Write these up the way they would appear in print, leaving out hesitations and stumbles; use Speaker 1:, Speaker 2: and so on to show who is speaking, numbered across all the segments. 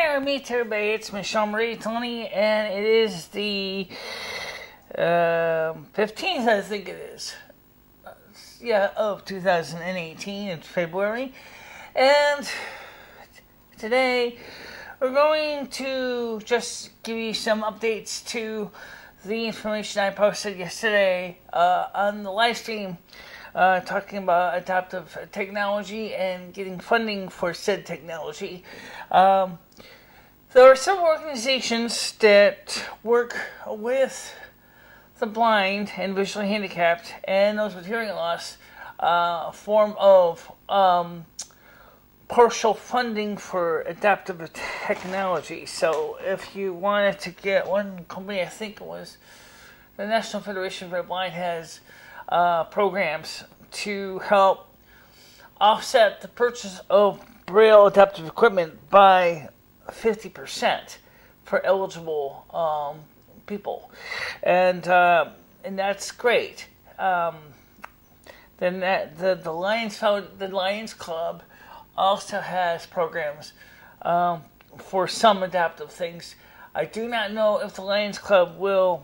Speaker 1: Hi, meet everybody. It's MicheleMarieDalene, and it is the 15th, I think it is. Of 2018. It's February. And today we're going to just give you some updates to the information I posted yesterday on the live stream talking about adaptive technology and getting funding for said technology. There are some organizations that work with the blind and visually handicapped and those with hearing loss, form of partial funding for adaptive technology. So if you wanted to get one company, I think it was the National Federation for the Blind, has programs to help offset the purchase of Braille adaptive equipment by 50% for eligible people, and that's great. Then the Lions Club also has programs for some adaptive things. I do not know if the Lions Club will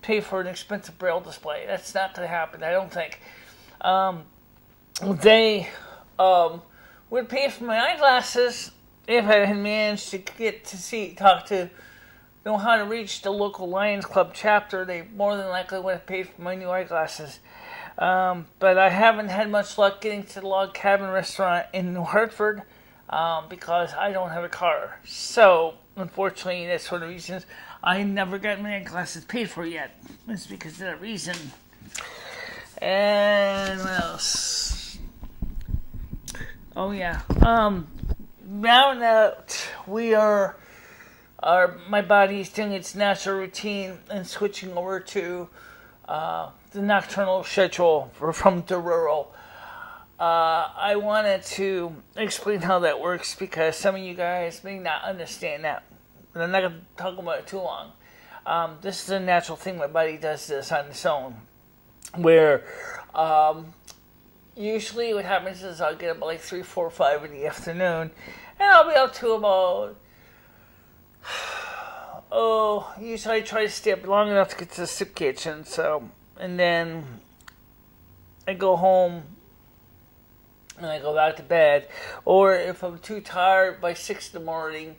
Speaker 1: pay for an expensive Braille display. That's not going to happen, I don't think. They would pay for my eyeglasses if I had managed to get to know how to reach the local Lions Club chapter. They more than likely would have paid for my new eyeglasses. But I haven't had much luck getting to the Log Cabin restaurant in New Hartford because I don't have a car. So, unfortunately, that's one of the reasons I never got my eyeglasses paid for yet. It's because of that reason. And what else? Oh, yeah. Now that we my body's doing its natural routine and switching over to the nocturnal schedule from the rural, I wanted to explain how that works because some of you guys may not understand that. And I'm not going to talk about it too long. This is a natural thing. My body does this on its own. Where usually what happens is I'll get up like 3, 4, 5 in the afternoon. And I'll be up to about... usually I try to stay up long enough to get to the soup kitchen. And then I go home and I go back to bed. Or if I'm too tired by 6 in the morning,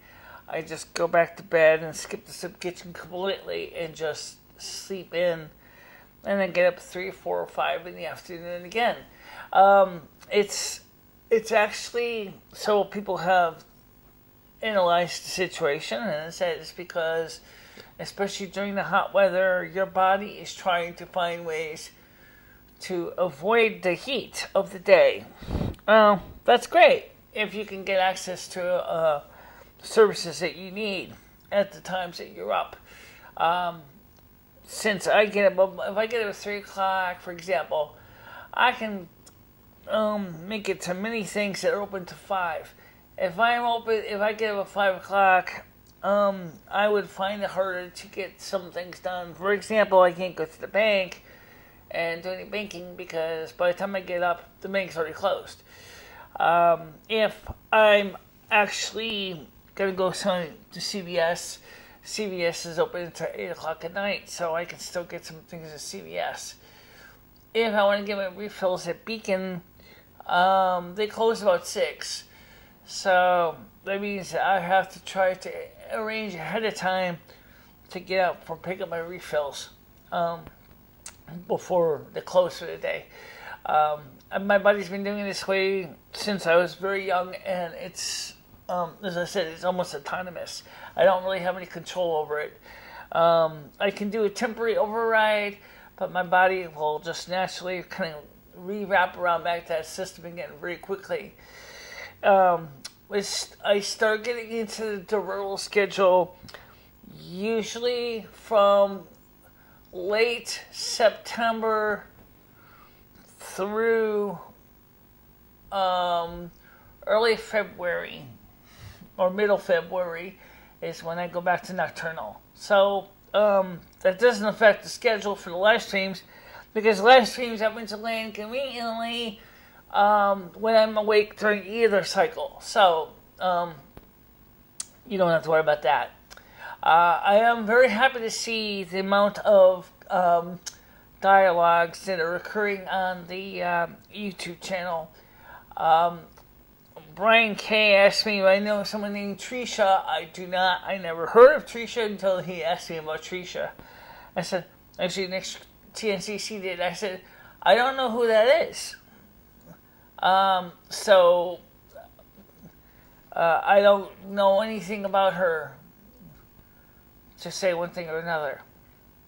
Speaker 1: I just go back to bed and skip the soup kitchen completely and just sleep in. And then get up 3, 4, or 5 in the afternoon again. It's actually so people have analyzed the situation, and it's because, especially during the hot weather, your body is trying to find ways to avoid the heat of the day. Well, that's great if you can get access to services that you need at the times that you're up. Since I get up, if I get up at 3 o'clock, for example, I can make it to many things that are open to 5. If I get up at 5 o'clock, I would find it harder to get some things done. For example, I can't go to the bank and do any banking because by the time I get up, the bank's already closed. If I'm actually going to go to CVS, CVS is open until 8 o'clock at night, so I can still get some things at CVS. If I want to get my refills at Beacon, they close about 6. So that means that I have to try to arrange ahead of time to get out for pick up my refills before they close for the day. My body's been doing it this way since I was very young, and it's, as I said, it's almost autonomous. I don't really have any control over it. I can do a temporary override, but my body will just naturally kind of re-wrap around back to that system again very quickly. I start getting into the rural schedule usually from late September through early February or middle February is when I go back to nocturnal. So that doesn't affect the schedule for the live streams because live streams happen to land conveniently when I'm awake during either cycle. So you don't have to worry about that. I am very happy to see the amount of dialogues that are occurring on the YouTube channel. Brian K asked me if I know someone named Trisha. I do not. I never heard of Trisha until he asked me about Trisha. I said, actually, next TNCC did. I said, I don't know who that is. So I don't know anything about her. To say one thing or another.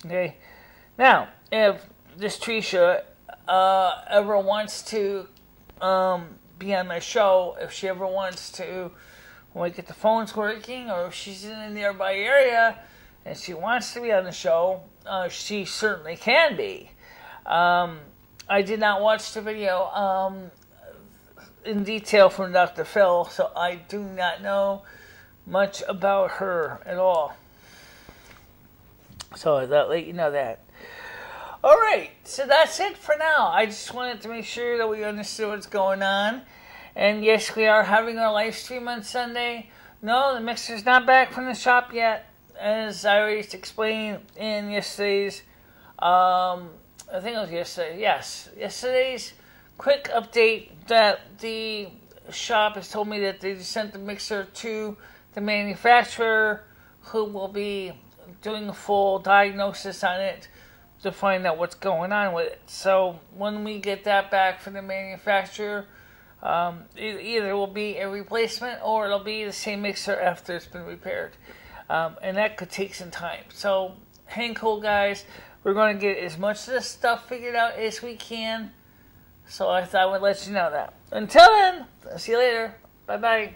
Speaker 1: Okay. Now, if this Trisha ever wants to be on my show, if she ever wants to, when we get the phones working, or if she's in a nearby area and she wants to be on the show, she certainly can be. I did not watch the video in detail from Dr. Phil, so I do not know much about her at all. So I'll let you know that. Alright, so that's it for now. I just wanted to make sure that we understood what's going on. And yes, we are having our live stream on Sunday. No, the mixer's not back from the shop yet. As I already explained in yesterday's, I think it was yesterday, yes. Yesterday's quick update that the shop has told me that they sent the mixer to the manufacturer, who will be doing a full diagnosis on it to find out what's going on with it. So when we get that back from the manufacturer, it either will be a replacement or it'll be the same mixer after it's been repaired. And that could take some time. So hang cool, guys. We're going to get as much of this stuff figured out as we can. So I thought I would let you know that. Until then, I'll see you later. Bye-bye.